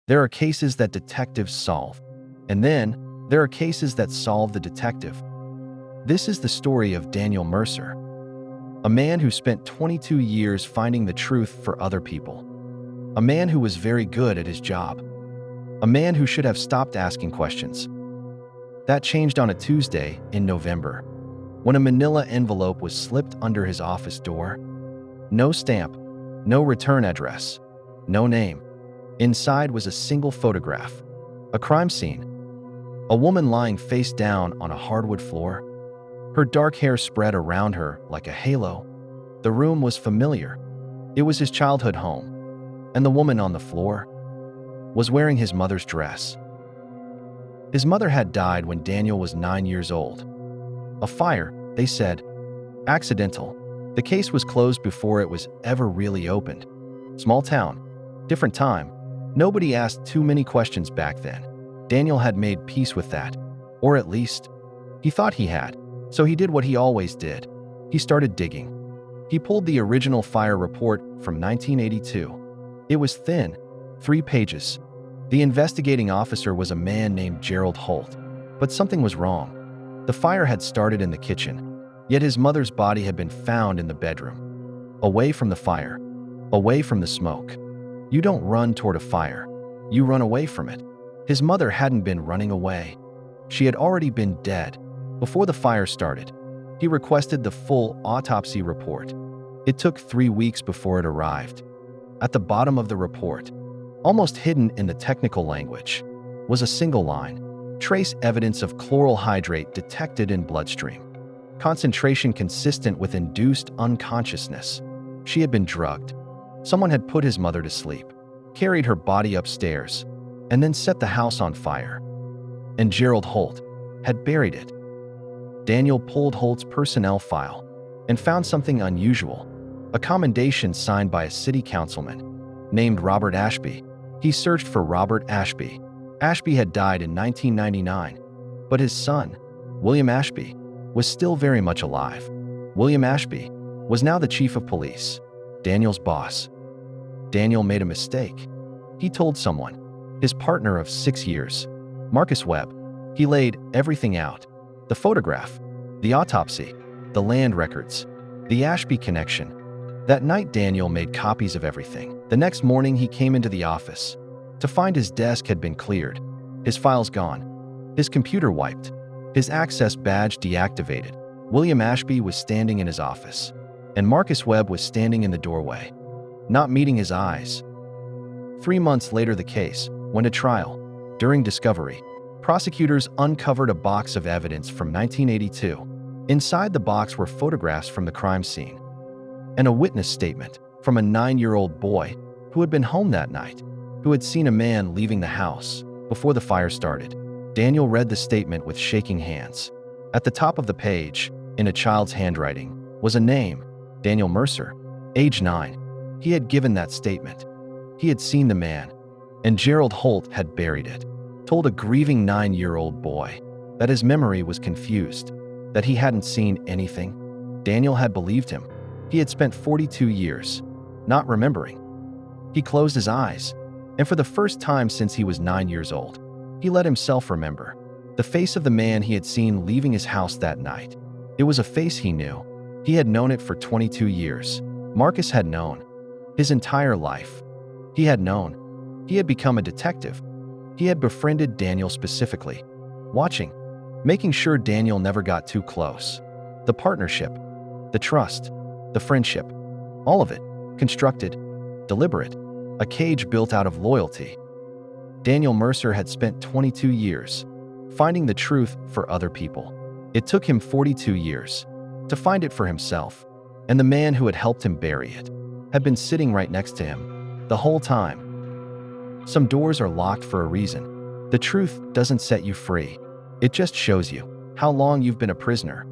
There are cases that detectives solve, and then there are cases that solve the detective. This is the story of Daniel Mercer, a man who spent 22 years finding the truth for other people. A man who was very good at his job. A man who should have stopped asking questions. That changed on a Tuesday in November, when a manila envelope was slipped under his office door. No stamp, no return address, no name. Inside was a single photograph. A crime scene. A woman lying face down on a hardwood floor. Her dark hair spread around her like a halo. The room was familiar. It was his childhood home. And the woman on the floor was wearing his mother's dress. His mother had died when Daniel was 9 years old. A fire, they said. Accidental. The case was closed before it was ever really opened. Small town. Different time. Nobody asked too many questions back then. Daniel had made peace with that. Or at least, he thought he had. So he did what he always did. He started digging. He pulled the original fire report from 1982. It was thin, 3 pages. The investigating officer was a man named Gerald Holt. But something was wrong. The fire had started in the kitchen, yet his mother's body had been found in the bedroom. Away from the fire. Away from the smoke. You don't run toward a fire. You run away from it. His mother hadn't been running away. She had already been dead before the fire started. He requested the full autopsy report. It took 3 weeks before it arrived. At the bottom of the report, almost hidden in the technical language, was a single line. Trace evidence of chloral hydrate detected in bloodstream. Concentration consistent with induced unconsciousness. She had been drugged. Someone had put his mother to sleep, carried her body upstairs, and then set the house on fire. And Gerald Holt had buried it. Daniel pulled Holt's personnel file and found something unusual. A commendation signed by a city councilman named Robert Ashby. He searched for Robert Ashby. Ashby had died in 1999, but his son, William Ashby, was still very much alive. William Ashby was now the chief of police, Daniel's boss. Daniel made a mistake. He told someone, his partner of 6 years, Marcus Webb. He laid everything out. The photograph, the autopsy, the land records, the Ashby connection. That night, Daniel made copies of everything. The next morning, he came into the office to find his desk had been cleared, his files gone, his computer wiped, his access badge deactivated. William Ashby was standing in his office, and Marcus Webb was standing in the doorway, not meeting his eyes. 3 months later, the case went to trial. During discovery, prosecutors uncovered a box of evidence from 1982. Inside the box were photographs from the crime scene and a witness statement from a 9-year-old boy who had been home that night, who had seen a man leaving the house before the fire started. Daniel read the statement with shaking hands. At the top of the page, in a child's handwriting, was a name, Daniel Mercer, age 9. He had given that statement. He had seen the man, and Gerald Holt had buried it. Told a grieving 9-year-old boy that his memory was confused, that he hadn't seen anything. Daniel had believed him. He had spent 42 years not remembering. He closed his eyes, and for the first time since he was 9 years old, he let himself remember the face of the man he had seen leaving his house that night. It was a face he knew. He had known it for 22 years. Marcus had known. His entire life. He had known. He had become a detective. He had befriended Daniel specifically, watching, making sure Daniel never got too close. The partnership, the trust, the friendship, all of it, constructed, deliberate, a cage built out of loyalty. Daniel Mercer had spent 22 years finding the truth for other people. It took him 42 years to find it for himself, and the man who had helped him bury it had been sitting right next to him the whole time. Some doors are locked for a reason. The truth doesn't set you free. It just shows you how long you've been a prisoner.